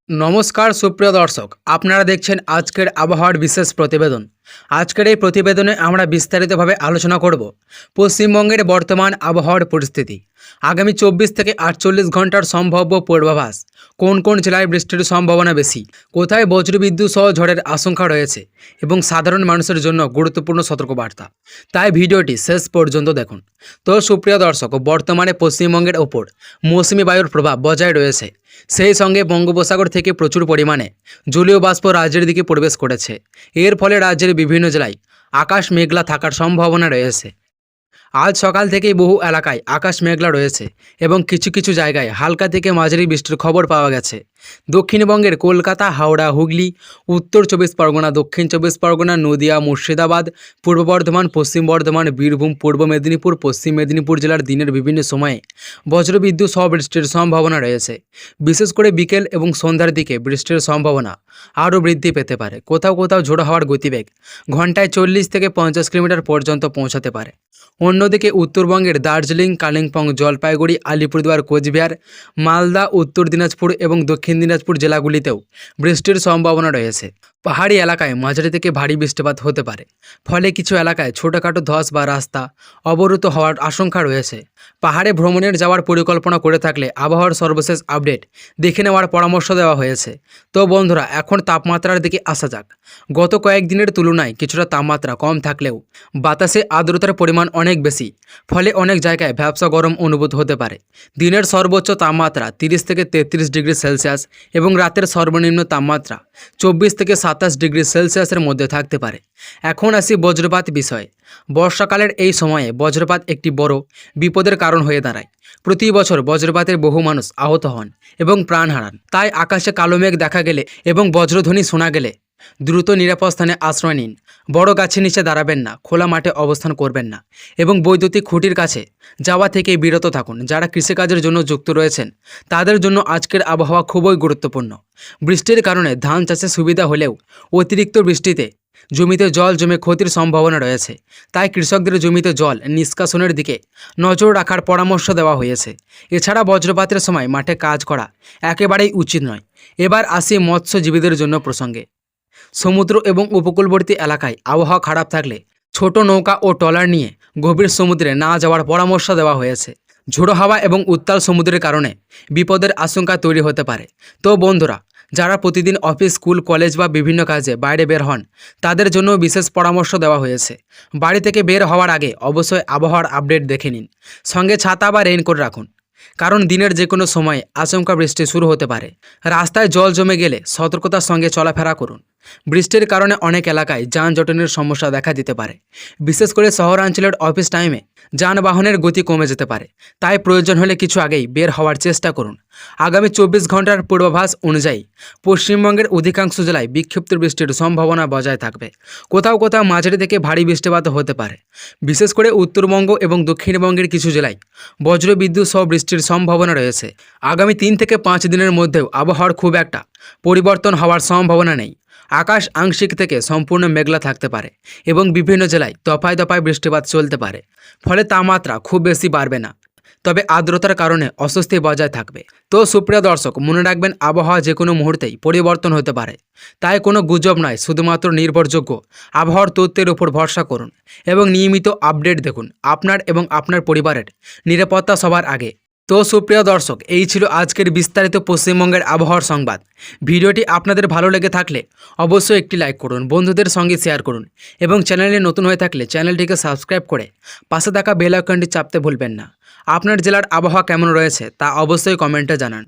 নমস্কার সুপ্রিয় দর্শক, আপনারা দেখছেন আজকের আবহাওয়ার বিশেষ প্রতিবেদন। আজকের এই প্রতিবেদনে আমরা বিস্তারিতভাবে আলোচনা করব পশ্চিমবঙ্গের বর্তমান আবহাওয়ার পরিস্থিতি, আগামী 24 থেকে 48 ঘন্টার সম্ভাব্য পূর্বাভাস, কোন কোন জেলায় বৃষ্টির সম্ভাবনা বেশি, কোথায় বজ্রবিদ্যুৎ সহ ঝড়ের আশঙ্কা রয়েছে এবং সাধারণ মানুষের জন্য গুরুত্বপূর্ণ সতর্কবার্তা। তাই ভিডিওটি শেষ পর্যন্ত দেখুন। তো সুপ্রিয় দর্শক, বর্তমানে পশ্চিমবঙ্গের ওপর মৌসুমি বায়ুর প্রভাব বজায় রয়েছে। সেই সঙ্গে বঙ্গোপসাগর থেকে প্রচুর পরিমাণে জলীয় বাষ্প রাজ্যের দিকে প্রবেশ করেছে। এর ফলে রাজ্যের বিভিন্ন জেলায় আকাশ মেঘলা থাকার সম্ভাবনা রয়েছে। আজ সকাল থেকেই বহু এলাকায় আকাশ মেঘলা রয়েছে এবং কিছু কিছু জায়গায় হালকা থেকে মাঝারি বৃষ্টির খবর পাওয়া গেছে। দক্ষিণবঙ্গের কলকাতা, হাওড়া, হুগলি, উত্তর 24 পরগনা, দক্ষিণ 24 পরগনা, নদিয়া, মুর্শিদাবাদ, পূর্ব বর্ধমান, পশ্চিম বর্ধমান, বীরভূম, পূর্ব মেদিনীপুর, পশ্চিম মেদিনীপুর জেলার দিনের বিভিন্ন সময়ে বজ্রবিদ্যুৎ সহ বৃষ্টির সম্ভাবনা রয়েছে। বিশেষ করে বিকেল এবং সন্ধ্যার দিকে বৃষ্টির সম্ভাবনা আরও বৃদ্ধি পেতে পারে। কোথাও কোথাও ঝোড়ো হাওয়ার গতিবেগ ঘন্টায় 40 থেকে 50 কিলোমিটার পর্যন্ত পৌঁছাতে পারে। অন্যদিকে উত্তরবঙ্গের দার্জিলিং, কালিম্পং, জলপাইগুড়ি, আলিপুরদুয়ার, কোচবিহার, মালদা, উত্তর দিনাজপুর এবং দক্ষিণ দিনাজপুর জেলাগুলিতেও বৃষ্টির সম্ভাবনা রয়েছে। পাহাড়ি এলাকায় মাঝারি থেকে ভারী বৃষ্টিপাত হতে পারে, ফলে কিছু এলাকায় ছোটোখাটো ধস বা রাস্তা অবরুদ্ধ হওয়ার আশঙ্কা রয়েছে। পাহাড়ে ভ্রমণের যাওয়ার পরিকল্পনা করে থাকলে আবহাওয়ার সর্বশেষ আপডেট দেখে নেওয়ার পরামর্শ দেওয়া হয়েছে। তো বন্ধুরা, এখন তাপমাত্রার দিকে আসা যাক। গত কয়েকদিনের তুলনায় কিছুটা তাপমাত্রা কম থাকলেও বাতাসে আর্দ্রতার পরিমাণ অনেক বেশি, ফলে অনেক জায়গায় ভ্যাপসা গরম অনুভূত হতে পারে। দিনের সর্বোচ্চ তাপমাত্রা 30 থেকে 33 ডিগ্রি সেলসিয়াস এবং রাতের সর্বনিম্ন তাপমাত্রা 24 থেকে 27 ডিগ্রি সেলসিয়াসের মধ্যে থাকতে পারে। এখন আসি বজ্রপাত বিষয়ে। বর্ষাকালের এই সময়ে বজ্রপাত একটি বড় বিপদের কারণ হয়ে দাঁড়ায়। প্রতি বছর বজ্রপাতের বহু মানুষ আহত হন এবং প্রাণ হারান। তাই আকাশে কালো মেঘ দেখা গেলে এবং বজ্রধ্বনি শোনা গেলে দ্রুত নিরাপদ স্থানে আশ্রয় নিন। বড় গাছের নিচে দাঁড়াবেন না, খোলা মাঠে অবস্থান করবেন না এবং বৈদ্যুতিক খুঁটির কাছে যাওয়া থেকে বিরত থাকুন। যারা কৃষিকাজের জন্য যুক্ত রয়েছেন তাদের জন্য আজকের আবহাওয়া খুবই গুরুত্বপূর্ণ। বৃষ্টির কারণে ধান চাষে সুবিধা হলেও অতিরিক্ত বৃষ্টিতে জমিতে জল জমে ক্ষতির সম্ভাবনা রয়েছে। তাই কৃষকদের জমিতে জল নিষ্কাশনের দিকে নজর রাখার পরামর্শ দেওয়া হয়েছে। এছাড়া বজ্রপাতের সময় মাঠে কাজ করা একেবারেই উচিত নয়। এবার আসি মৎস্যজীবীদের জন্য প্রসঙ্গে। সমুদ্র এবং উপকূলবর্তী এলাকায় আবহাওয়া খারাপ থাকলে ছোট নৌকা ও ট্রলার নিয়ে গভীর সমুদ্রে না যাওয়ার পরামর্শ দেওয়া হয়েছে। ঝোড়ো হাওয়া এবং উত্তাল সমুদ্রের কারণে বিপদের আশঙ্কা তৈরি হতে পারে। তো বন্ধুরা, যারা প্রতিদিন অফিস, স্কুল, কলেজ বা বিভিন্ন কাজে বাইরে বের হন তাদের জন্য বিশেষ পরামর্শ দেওয়া হয়েছে। বাড়ি থেকে বের হওয়ার আগে অবশ্যই আবহাওয়ার আপডেট দেখে নিন। সঙ্গে ছাতা বা রেইনকোট রাখুন, কারণ দিনের যে কোনো সময় আচমকা বৃষ্টি শুরু হতে পারে। রাস্তায় জল জমে গেলে সতর্কতার সঙ্গে চলাফেরা করুন। বৃষ্টির কারণে অনেক এলাকায় যানজটের সমস্যা দেখা দিতে পারে। বিশেষ করে শহরাঞ্চলের অফিস টাইমে যানবাহনের গতি কমে যেতে পারে। তাই প্রয়োজন হলে কিছু আগেই বের হওয়ার চেষ্টা করুন। আগামী 24 ঘন্টার পূর্বাভাস অনুযায়ী পশ্চিমবঙ্গের অধিকাংশ জেলায় বিক্ষিপ্ত বৃষ্টির সম্ভাবনা বজায় থাকবে। কোথাও কোথাও মাঝারি থেকে ভারী বৃষ্টিপাত হতে পারে। বিশেষ করে উত্তরবঙ্গ এবং দক্ষিণবঙ্গের কিছু জেলায় বজ্রবিদ্যুৎ সহ বৃষ্টির সম্ভাবনা রয়েছে। আগামী 3 থেকে 5 দিনের মধ্যেও আবহাওয়ার খুব একটা পরিবর্তন হওয়ার সম্ভাবনা নেই। আকাশ আংশিক থেকে সম্পূর্ণ মেঘলা থাকতে পারে এবং বিভিন্ন জেলায় দফায় দফায় বৃষ্টিপাত চলতে পারে। ফলে তাপমাত্রা খুব বেশি বাড়বে না, তবে আর্দ্রতার কারণে অস্বস্তি বজায় থাকবে। তো সুপ্রিয় দর্শক, মনে রাখবেন আবহাওয়া যে কোনো মুহূর্তেই পরিবর্তন হতে পারে। তাই কোনো গুজব নয়, শুধুমাত্র নির্ভরযোগ্য আবহাওয়ার তথ্যের উপর ভরসা করুন এবং নিয়মিত আপডেট দেখুন। আপনার এবং আপনার পরিবারের নিরাপত্তা সবার আগে। তো সুপ্রিয় দর্শক, এই ছিল আজকের বিস্তারিত পশ্চিমবঙ্গের আবহাওয়ার সংবাদ। ভিডিওটি আপনাদের ভালো লেগে থাকলে অবশ্যই একটি লাইক করুন, বন্ধুদের সঙ্গে শেয়ার করুন এবং চ্যানেলে নতুন হয়ে থাকলে চ্যানেলটিকে সাবস্ক্রাইব করে পাশে থাকা বেল আইকনটি চাপতে ভুলবেন না। আপনার জেলার আবহাওয়া কেমন রয়েছে তা অবশ্যই কমেন্টে জানান।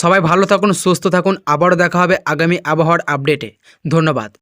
সবাই ভালো থাকুন, সুস্থ থাকুন। আবারও দেখা হবে আগামী আবহাওয়ার আপডেটে। ধন্যবাদ।